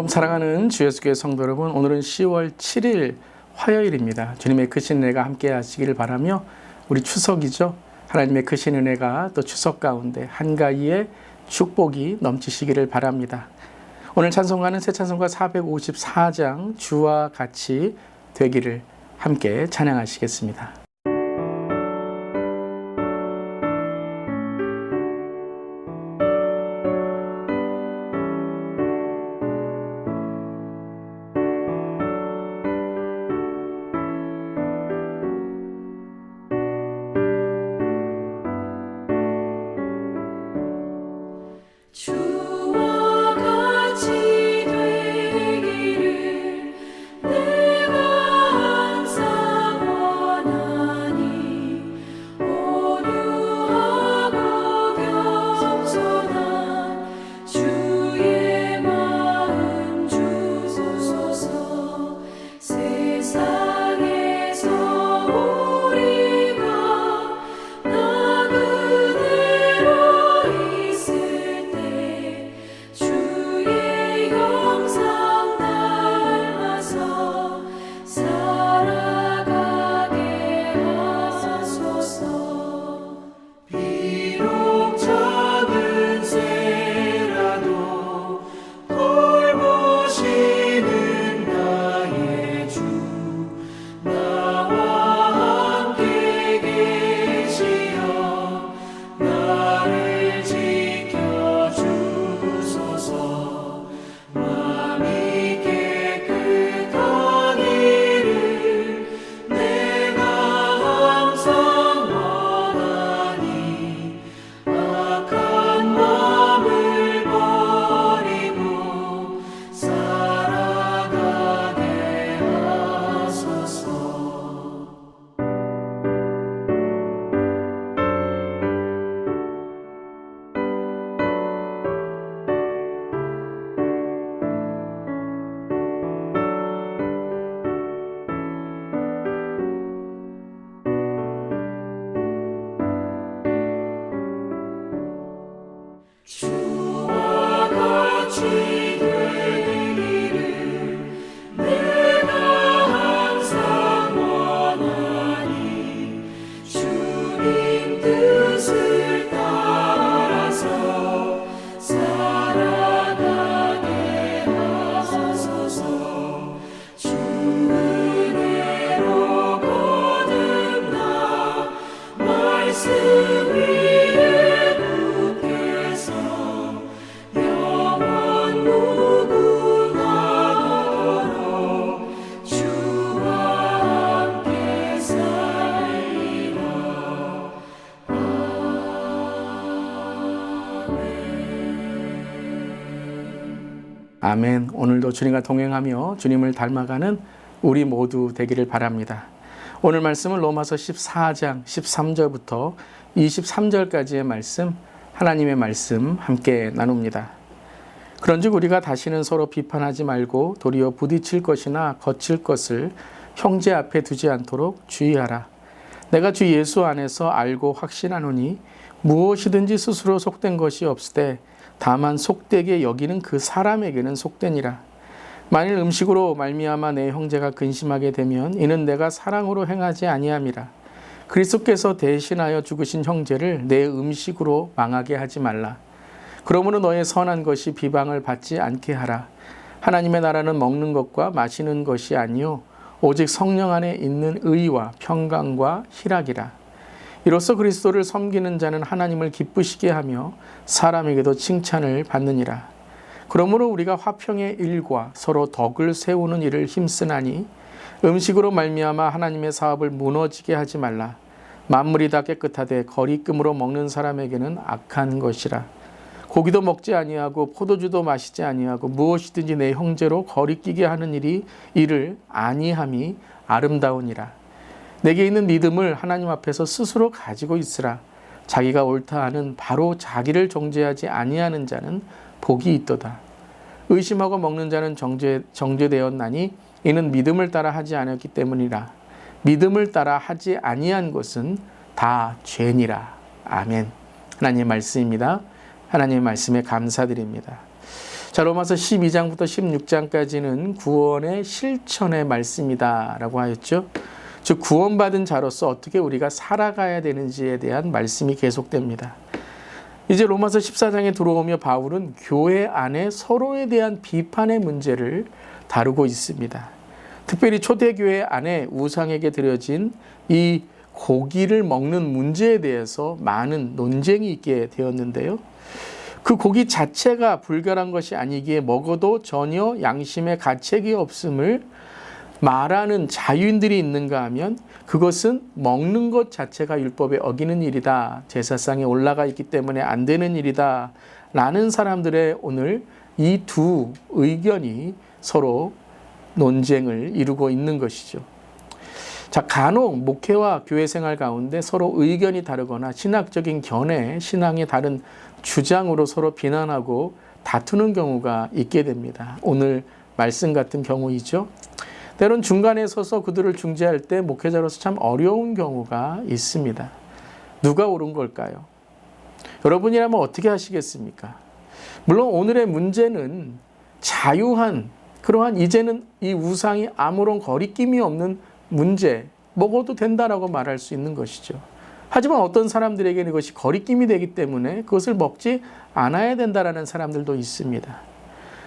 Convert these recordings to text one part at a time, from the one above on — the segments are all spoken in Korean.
샬롬 사랑하는 주 예수교회 성도 여러분, 오늘은 10월 7일 화요일입니다. 주님의 크신 은혜가 함께 하시기를 바라며 우리 추석이죠. 하나님의 크신 은혜가 또 추석 가운데 한가위에 축복이 넘치시기를 바랍니다. 오늘 찬송가는 새 찬송가 454장 주와 같이 되기를 함께 찬양하시겠습니다. 주와 같이 되기를 내가 항상 원하니 온유하고 겸손한 주의 마음 주소서. 세상에서 우리가 나그네로 있을 때 주의 형상 닮아서 살아가게 하소서. 비록 작은 새라도 돌보시는 나의 주, 나와 함께 계시어 나를 지켜주소서. 마음이 깨끗하기를 내가 항상 원하니 악한 마음을 버리고 살아가게 하소서. 주와 같이 되기를 내가 항상 원하니 주님 뜻을 따라서 살아가게 하소서. 주 은혜로 거듭나 말씀 위에 굳게서 영원 무궁하도록 주와 함께 살리라. 아멘. 오늘도 주님과 동행하며 주님을 닮아가는 우리 모두 되기를 바랍니다. 오늘 말씀은 로마서 14장 13절부터 23절까지의 말씀, 하나님의 말씀 함께 나눕니다. 그런즉 우리가 다시는 서로 비판하지 말고 도리어 부딪힐 것이나 거칠 것을 형제 앞에 두지 않도록 주의하라. 내가 주 예수 안에서 알고 확신하노니 무엇이든지 스스로 속된 것이 없으되 다만 속되게 여기는 그 사람에게는 속되니라. 만일 음식으로 말미암아 내 형제가 근심하게 되면 이는 내가 사랑으로 행하지 아니함이라. 그리스도께서 대신하여 죽으신 형제를 내 음식으로 망하게 하지 말라. 그러므로 너의 선한 것이 비방을 받지 않게 하라. 하나님의 나라는 먹는 것과 마시는 것이 아니요 오직 성령 안에 있는 의와 평강과 희락이라. 이로써 그리스도를 섬기는 자는 하나님을 기쁘시게 하며 사람에게도 칭찬을 받느니라. 그러므로 우리가 화평의 일과 서로 덕을 세우는 일을 힘쓰나니 음식으로 말미암아 하나님의 사업을 무너지게 하지 말라. 만물이 다 깨끗하되 거리낌으로 먹는 사람에게는 악한 것이라. 고기도 먹지 아니하고 포도주도 마시지 아니하고 무엇이든지 내 형제로 거리끼게 하는 일을 아니함이 아름다우니라. 내게 있는 믿음을 하나님 앞에서 스스로 가지고 있으라. 자기가 옳다 하는 바로 자기를 정죄하지 아니하는 자는 복이 있도다. 의심하고 먹는 자는 정죄되었나니 이는 믿음을 따라 하지 않았기 때문이라. 믿음을 따라 하지 아니한 것은 다 죄니라. 아멘. 하나님의 말씀입니다. 하나님의 말씀에 감사드립니다. 자, 로마서 12장부터 16장까지는 구원의 실천의 말씀이다라고 하였죠. 즉 구원받은 자로서 어떻게 우리가 살아가야 되는지에 대한 말씀이 계속됩니다. 이제 로마서 14장에 들어오며 바울은 교회 안에 서로에 대한 비판의 문제를 다루고 있습니다. 특별히 초대교회 안에 우상에게 드려진 이 고기를 먹는 문제에 대해서 많은 논쟁이 있게 되었는데요. 그 고기 자체가 불결한 것이 아니기에 먹어도 전혀 양심의 가책이 없음을 말하는 자유인들이 있는가 하면 그것은 먹는 것 자체가 율법에 어기는 일이다. 제사상에 올라가 있기 때문에 안 되는 일이다. 라는 사람들의 오늘 이 두 의견이 서로 논쟁을 이루고 있는 것이죠. 자, 간혹 목회와 교회 생활 가운데 서로 의견이 다르거나 신학적인 견해, 신앙의 다른 주장으로 서로 비난하고 다투는 경우가 있게 됩니다. 오늘 말씀 같은 경우이죠. 때론 중간에 서서 그들을 중재할 때 목회자로서 참 어려운 경우가 있습니다. 누가 옳은 걸까요? 여러분이라면 어떻게 하시겠습니까? 물론 오늘의 문제는 자유한 그러한 이제는 이 우상이 아무런 거리낌이 없는 문제, 먹어도 된다라고 말할 수 있는 것이죠. 하지만 어떤 사람들에게는 이것이 거리낌이 되기 때문에 그것을 먹지 않아야 된다라는 사람들도 있습니다.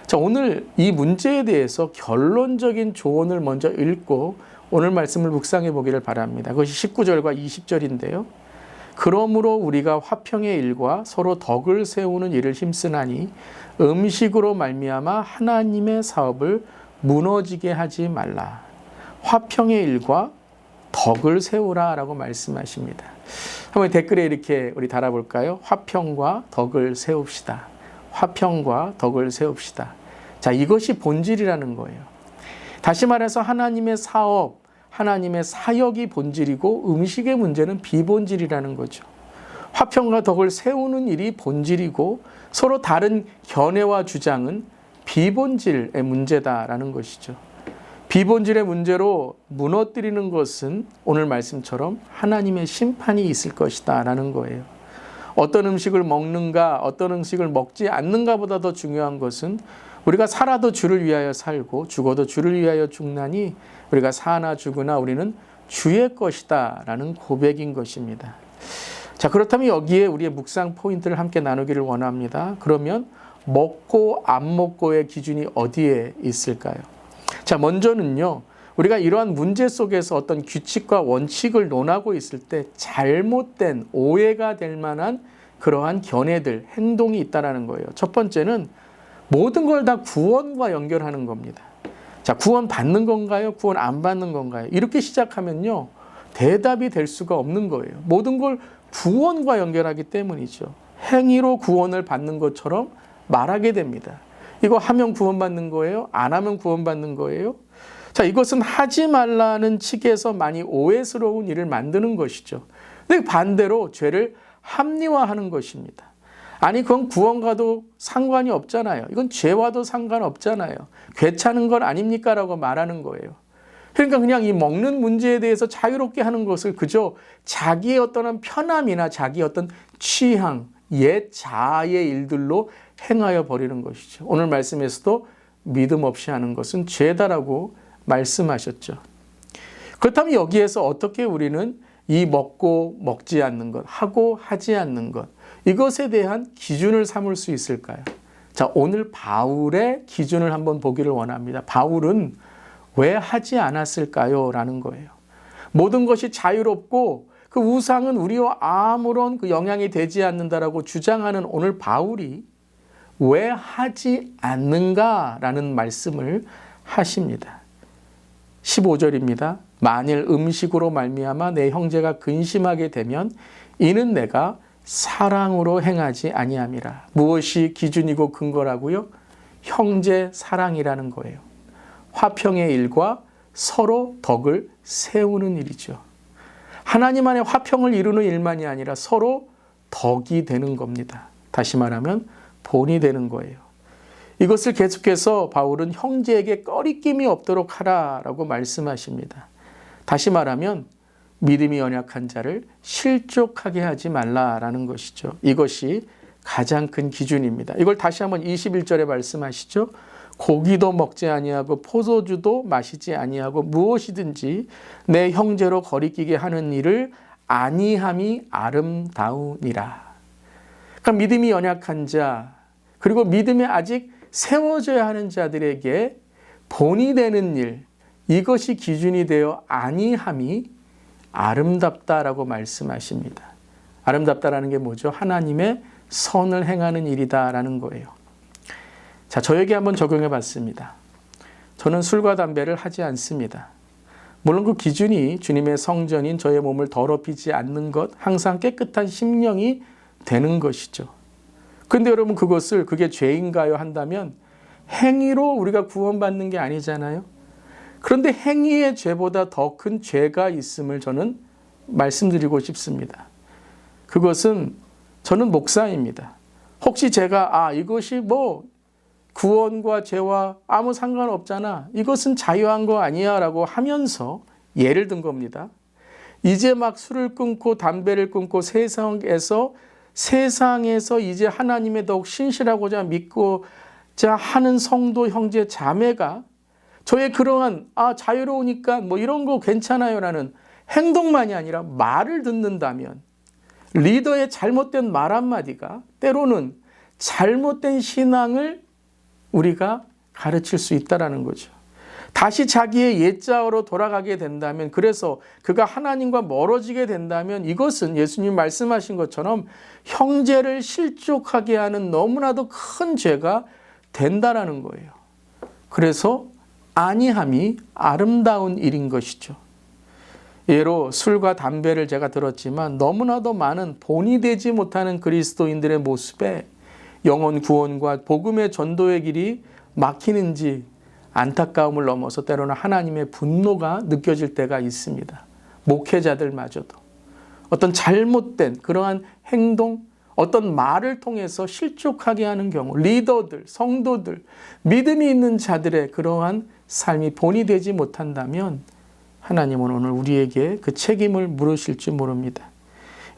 자, 오늘 이 문제에 대해서 결론적인 조언을 먼저 읽고 오늘 말씀을 묵상해 보기를 바랍니다. 그것이 19절과 20절인데요. 그러므로 우리가 화평의 일과 서로 덕을 세우는 일을 힘쓰나니 음식으로 말미암아 하나님의 사업을 무너지게 하지 말라. 화평의 일과 덕을 세우라 라고 말씀하십니다. 한번 댓글에 이렇게 우리 달아볼까요? 화평과 덕을 세웁시다. 화평과 덕을 세웁시다. 자, 이것이 본질이라는 거예요. 다시 말해서 하나님의 사업, 하나님의 사역이 본질이고 음식의 문제는 비본질이라는 거죠. 화평과 덕을 세우는 일이 본질이고 서로 다른 견해와 주장은 비본질의 문제다라는 것이죠. 비본질의 문제로 무너뜨리는 것은 오늘 말씀처럼 하나님의 심판이 있을 것이다 라는 거예요. 어떤 음식을 먹는가, 어떤 음식을 먹지 않는가 보다 더 중요한 것은 우리가 살아도 주를 위하여 살고 죽어도 주를 위하여 죽나니 우리가 사나 죽으나 우리는 주의 것이다 라는 고백인 것입니다. 자, 그렇다면 여기에 우리의 묵상 포인트를 함께 나누기를 원합니다. 그러면 먹고 안 먹고의 기준이 어디에 있을까요? 자, 먼저는요, 우리가 이러한 문제 속에서 어떤 규칙과 원칙을 논하고 있을 때 잘못된 오해가 될 만한 그러한 견해들, 행동이 있다는 거예요. 첫 번째는 모든 걸 다 구원과 연결하는 겁니다. 자, 구원 받는 건가요? 구원 안 받는 건가요? 이렇게 시작하면요, 대답이 될 수가 없는 거예요. 모든 걸 구원과 연결하기 때문이죠. 행위로 구원을 받는 것처럼 말하게 됩니다. 이거 하면 구원받는 거예요? 안 하면 구원받는 거예요? 자, 이것은 하지 말라는 측에서 많이 오해스러운 일을 만드는 것이죠. 근데 반대로 죄를 합리화하는 것입니다. 아니, 그건 구원과도 상관이 없잖아요. 이건 죄와도 상관없잖아요. 괜찮은 것 아닙니까? 라고 말하는 거예요. 그러니까 그냥 이 먹는 문제에 대해서 자유롭게 하는 것을 그저 자기의 어떤 편함이나 자기의 어떤 취향, 옛 자아의 일들로 행하여 버리는 것이죠. 오늘 말씀에서도 믿음 없이 하는 것은 죄다라고 말씀하셨죠. 그렇다면 여기에서 어떻게 우리는 이 먹고 먹지 않는 것, 하고 하지 않는 것, 이것에 대한 기준을 삼을 수 있을까요? 자, 오늘 바울의 기준을 한번 보기를 원합니다. 바울은 왜 하지 않았을까요? 라는 거예요. 모든 것이 자유롭고 그 우상은 우리와 아무런 그 영향이 되지 않는다라고 주장하는 오늘 바울이 왜 하지 않는가라는 말씀을 하십니다. 15절입니다. 만일 음식으로 말미암아 내 형제가 근심하게 되면 이는 내가 사랑으로 행하지 아니함이라. 무엇이 기준이고 근거라고요? 형제 사랑이라는 거예요. 화평의 일과 서로 덕을 세우는 일이죠. 하나님 안에 화평을 이루는 일만이 아니라 서로 덕이 되는 겁니다. 다시 말하면 본이 되는 거예요. 이것을 계속해서 바울은 형제에게 꺼리낌이 없도록 하라라고 말씀하십니다. 다시 말하면 믿음이 연약한 자를 실족하게 하지 말라라는 것이죠. 이것이 가장 큰 기준입니다. 이걸 다시 한번 21절에 말씀하시죠. 고기도 먹지 아니하고 포도주도 마시지 아니하고 무엇이든지 내 형제로 거리끼게 하는 일을 아니함이 아름다우니라. 그러니까 믿음이 연약한 자, 그리고 믿음에 아직 세워져야 하는 자들에게 본이 되는 일, 이것이 기준이 되어 아니함이 아름답다라고 말씀하십니다. 아름답다라는 게 뭐죠? 하나님의 선을 행하는 일이다라는 거예요. 자, 저에게 한번 적용해 봤습니다. 저는 술과 담배를 하지 않습니다. 물론 그 기준이 주님의 성전인 저의 몸을 더럽히지 않는 것, 항상 깨끗한 심령이 되는 것이죠. 근데 여러분 그게 죄인가요? 한다면 행위로 우리가 구원받는 게 아니잖아요. 그런데 행위의 죄보다 더 큰 죄가 있음을 저는 말씀드리고 싶습니다. 그것은 저는 목사입니다. 혹시 제가 이것이 구원과 죄와 아무 상관없잖아. 이것은 자유한 거 아니야 라고 하면서 예를 든 겁니다. 이제 막 술을 끊고 담배를 끊고 세상에서 이제 하나님에 더욱 신실하고자 믿고자 하는 성도 형제 자매가 저의 그러한 자유로우니까 이런 거 괜찮아요 라는 행동만이 아니라 말을 듣는다면 리더의 잘못된 말 한마디가 때로는 잘못된 신앙을 우리가 가르칠 수 있다는 거죠. 다시 자기의 옛자로 돌아가게 된다면, 그래서 그가 하나님과 멀어지게 된다면 이것은 예수님 말씀하신 것처럼 형제를 실족하게 하는 너무나도 큰 죄가 된다라는 거예요. 그래서 아니함이 아름다운 일인 것이죠. 예로 술과 담배를 제가 들었지만 너무나도 많은 본이 되지 못하는 그리스도인들의 모습에 영혼 구원과 복음의 전도의 길이 막히는지 안타까움을 넘어서 때로는 하나님의 분노가 느껴질 때가 있습니다. 목회자들마저도 어떤 잘못된 그러한 행동, 어떤 말을 통해서 실족하게 하는 경우, 리더들, 성도들, 믿음이 있는 자들의 그러한 삶이 본이 되지 못한다면 하나님은 오늘 우리에게 그 책임을 물으실지 모릅니다.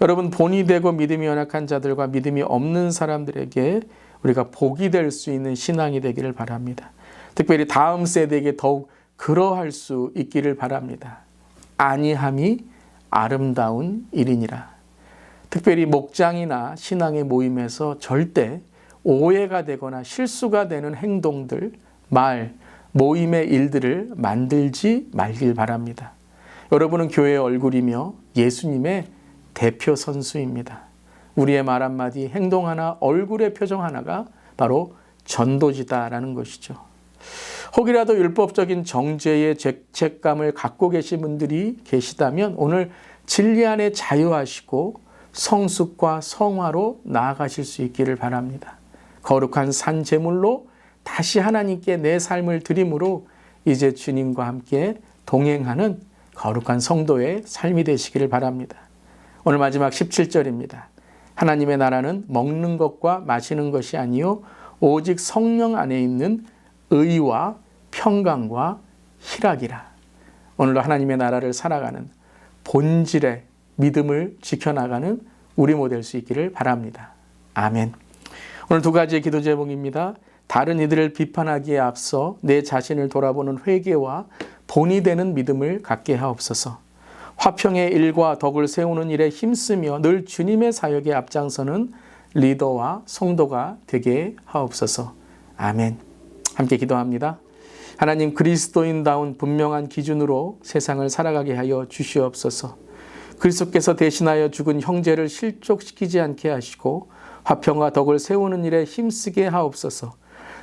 여러분, 본이 되고 믿음이 연약한 자들과 믿음이 없는 사람들에게 우리가 복이 될 수 있는 신앙이 되기를 바랍니다. 특별히 다음 세대에게 더욱 그러할 수 있기를 바랍니다. 아니함이 아름다운 일이니라. 특별히 목장이나 신앙의 모임에서 절대 오해가 되거나 실수가 되는 행동들, 말, 모임의 일들을 만들지 말길 바랍니다. 여러분은 교회의 얼굴이며 예수님의 대표 선수입니다. 우리의 말 한마디, 행동 하나, 얼굴의 표정 하나가 바로 전도지다라는 것이죠. 혹이라도 율법적인 정죄의 죄책감을 갖고 계신 분들이 계시다면 오늘 진리 안에 자유하시고 성숙과 성화로 나아가실 수 있기를 바랍니다. 거룩한 산 제물로 다시 하나님께 내 삶을 드림으로 이제 주님과 함께 동행하는 거룩한 성도의 삶이 되시기를 바랍니다. 오늘 마지막 17절입니다. 하나님의 나라는 먹는 것과 마시는 것이 아니요 오직 성령 안에 있는 의와 평강과 희락이라. 오늘도 하나님의 나라를 살아가는 본질의 믿음을 지켜나가는 우리 모델 될 수 있기를 바랍니다. 아멘. 오늘 두 가지의 기도 제목입니다. 다른 이들을 비판하기에 앞서 내 자신을 돌아보는 회개와 본이 되는 믿음을 갖게 하옵소서. 화평의 일과 덕을 세우는 일에 힘쓰며 늘 주님의 사역에 앞장서는 리더와 성도가 되게 하옵소서. 아멘. 함께 기도합니다. 하나님, 그리스도인다운 분명한 기준으로 세상을 살아가게 하여 주시옵소서. 그리스도께서 대신하여 죽은 형제를 실족시키지 않게 하시고 화평과 덕을 세우는 일에 힘쓰게 하옵소서.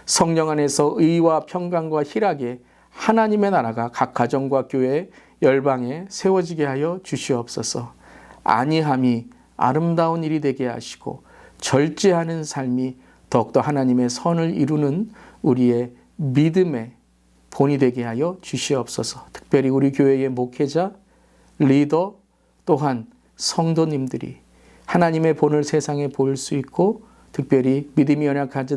성령 안에서 의와 평강과 희락에 하나님의 나라가 각 가정과 교회, 열방에 세워지게 하여 주시옵소서. 아니함이 아름다운 일이 되게 하시고 절제하는 삶이 더욱더 하나님의 선을 이루는 우리의 믿음의 본이 되게 하여 주시옵소서. 특별히 우리 교회의 목회자, 리더, 또한 성도님들이 하나님의 본을 세상에 보일 수 있고 특별히 믿음이 연약한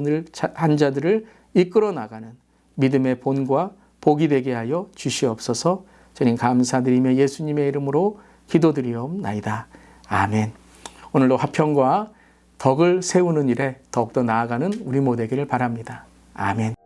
자들을 이끌어 나가는 믿음의 본과 복이 되게 하여 주시옵소서. 저는 감사드리며 예수님의 이름으로 기도드리옵나이다. 아멘. 오늘도 화평과 덕을 세우는 일에 더욱더 나아가는 우리 모두 되기를 바랍니다. 아멘.